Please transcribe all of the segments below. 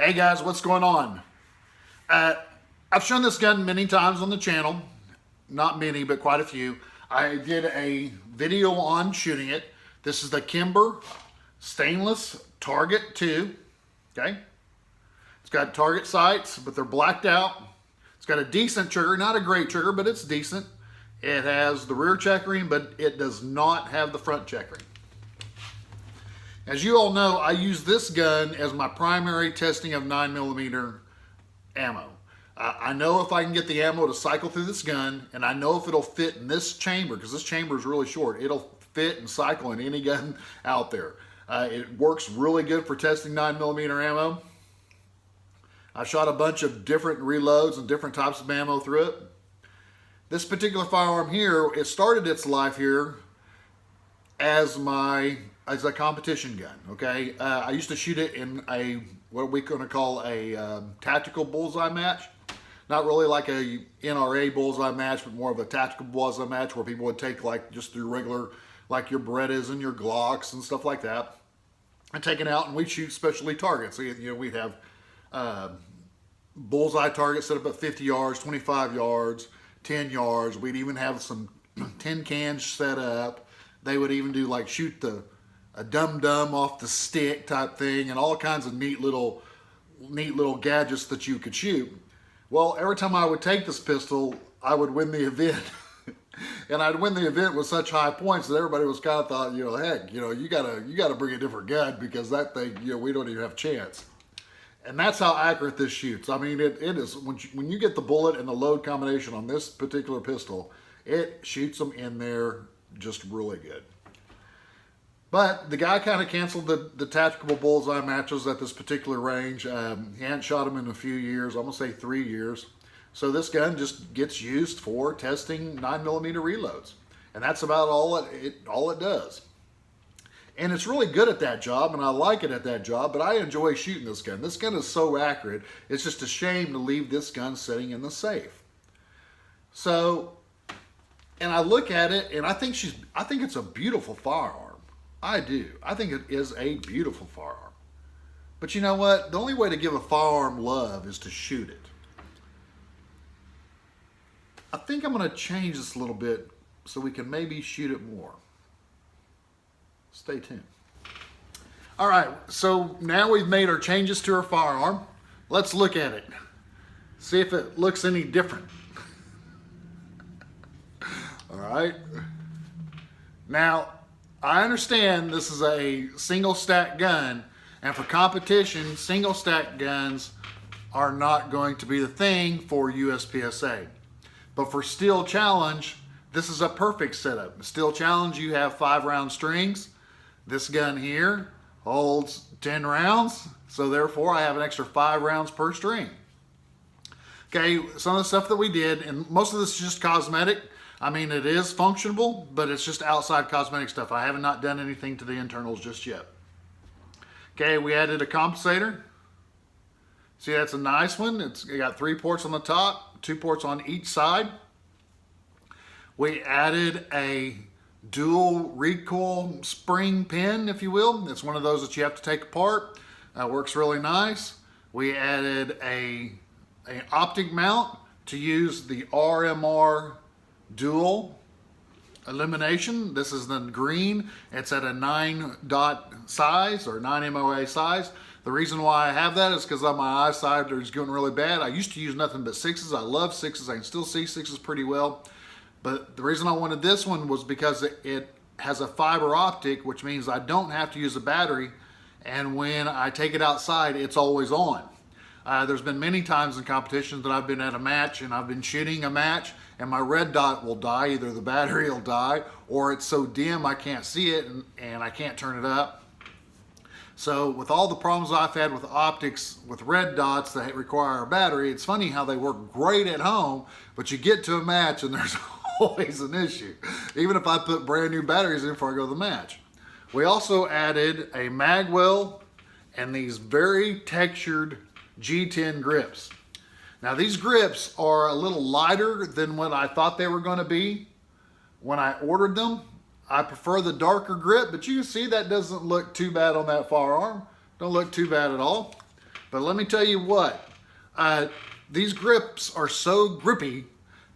Hey guys, what's going on? I've shown this gun many times on the channel. Not many, but quite a few. I did a video on shooting it. This is the Kimber stainless Target 2. Okay? It's got target sights, but they're blacked out. It's got a decent trigger, not a great trigger, but it's decent. It has the rear checkering, but it does not have the front checkering. As you all know, I use this gun as my primary testing of 9mm ammo. I know if I can get the ammo to cycle through this gun, and I know if it'll fit in this chamber, because this chamber is really short. It'll fit and cycle in any gun out there. It works really good for testing 9mm ammo. I shot a bunch of different reloads and different types of ammo through it. This particular firearm here, it started its life here as a competition gun, okay? I used to shoot it in what we're going to call a tactical bullseye match. Not really like a NRA bullseye match, but more of a tactical bullseye match where people would take just through regular, like your Berettas and your Glocks and stuff like that, and take it out, and we'd shoot specialty targets. So, we'd have bullseye targets set up at 50 yards, 25 yards, 10 yards. We'd even have some tin cans set up. They would even do shoot a dum-dum off the stick type thing, and all kinds of neat little gadgets that you could shoot. Well, every time I would take this pistol, I would win the event. And I'd win the event with such high points that everybody was kind of thought, heck, you gotta bring a different gun, because that thing, we don't even have a chance. And that's how accurate this shoots. I mean, it is, when you get the bullet and the load combination on this particular pistol, it shoots them in there just really good. But the guy kind of canceled the tactical bullseye matches at this particular range. He hadn't shot them in a few years, I'm gonna say 3 years. So this gun just gets used for testing 9mm reloads. And that's about all it does. And it's really good at that job, and I like it at that job, but I enjoy shooting this gun. This gun is so accurate, it's just a shame to leave this gun sitting in the safe. So, and I look at it, and I think it's a beautiful firearm. I do. I think it is a beautiful firearm. But you know what? The only way to give a firearm love is to shoot it. I think I'm going to change this a little bit so we can maybe shoot it more. Stay tuned. All right, so now we've made our changes to our firearm. Let's look at it. See if it looks any different. All right. Now, I understand this is a single stack gun, and for competition, single stack guns are not going to be the thing for USPSA. But for Steel Challenge, this is a perfect setup. Steel Challenge, you have 5-round strings. This gun here holds 10 rounds, so therefore I have an extra 5 rounds per string. Okay, some of the stuff that we did, and most of this is just cosmetic. I mean, it is functional, but it's just outside cosmetic stuff. I have not done anything to the internals just yet. Okay, we added a compensator. See, that's a nice one. It's got 3 ports on the top, 2 ports on each side. We added a dual recoil spring pin, if you will. It's one of those that you have to take apart. Works really nice. We added an optic mount to use the RMR dual illumination. This is the green. It's at a 9 dot size, or 9 MOA size. The reason why I have that is because my eyesight is going really bad. I used to use nothing but 6s. I love 6s. I can still see 6s pretty well. But the reason I wanted this one was because it has a fiber optic, which means I don't have to use a battery. And when I take it outside, it's always on. There's been many times in competitions that I've been at a match and I've been shooting a match and my red dot will die. Either the battery will die or it's so dim I can't see it and I can't turn it up. So with all the problems I've had with optics with red dots that require a battery, it's funny how they work great at home, but you get to a match and there's always an issue, even if I put brand new batteries in before I go to the match. We also added a mag well and these very textured G10 grips. Now these grips are a little lighter than what I thought they were going to be when I ordered them. I prefer the darker grip, but you can see that doesn't look too bad on that firearm. Don't look too bad at all. But let me tell you what, these grips are so grippy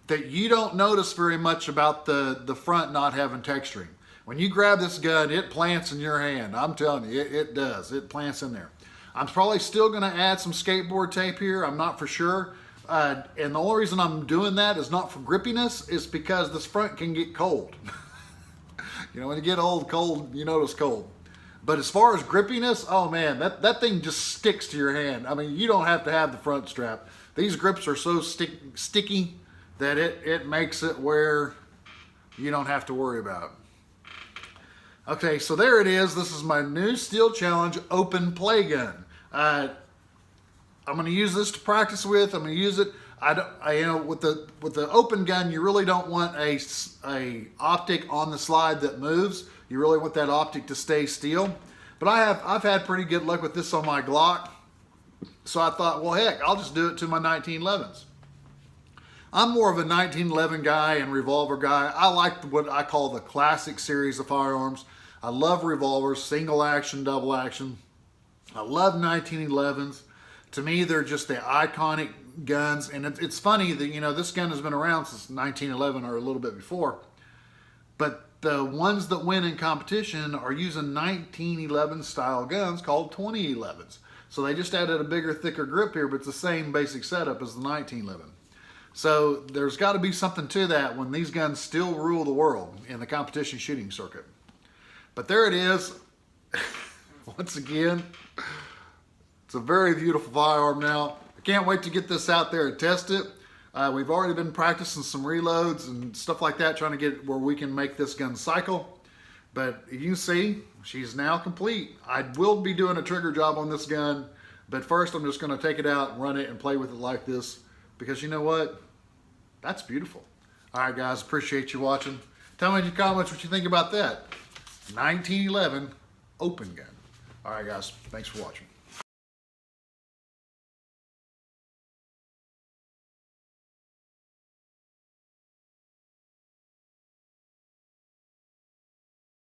that you don't notice very much about the front not having texturing. When you grab this gun, it plants in your hand. I'm telling you, it does. It plants in there. I'm probably still going to add some skateboard tape here. I'm not for sure. And the only reason I'm doing that is not for grippiness, is because this front can get cold. You know, when you get cold, you notice cold. But as far as grippiness, oh man, that thing just sticks to your hand. I mean, you don't have to have the front strap. These grips are so sticky that it makes it where you don't have to worry about it. Okay, so there it is. This is my new Steel Challenge open play gun. I'm going to use this to practice with. I'm going to use it. You know, with the open gun, you really don't want a optic on the slide that moves. You really want that optic to stay still. But I've had pretty good luck with this on my Glock. So I thought, well, heck, I'll just do it to my 1911s. I'm more of a 1911 guy and revolver guy. I like what I call the classic series of firearms. I love revolvers, single action, double action. I love 1911s. To me, they're just the iconic guns. And it's funny that, you know, this gun has been around since 1911 or a little bit before. But the ones that win in competition are using 1911 style guns called 2011s. So they just added a bigger, thicker grip here, but it's the same basic setup as the 1911. So there's got to be something to that when these guns still rule the world in the competition shooting circuit. But there it is. Once again, it's a very beautiful firearm now. I can't wait to get this out there and test it. We've already been practicing some reloads and stuff like that, trying to get where we can make this gun cycle. But you can see, she's now complete. I will be doing a trigger job on this gun, but first I'm just going to take it out and run it and play with it like this. Because you know what? That's beautiful. All right, guys, appreciate you watching. Tell me in the comments what you think about that 1911 open gun. All right, guys, thanks for watching.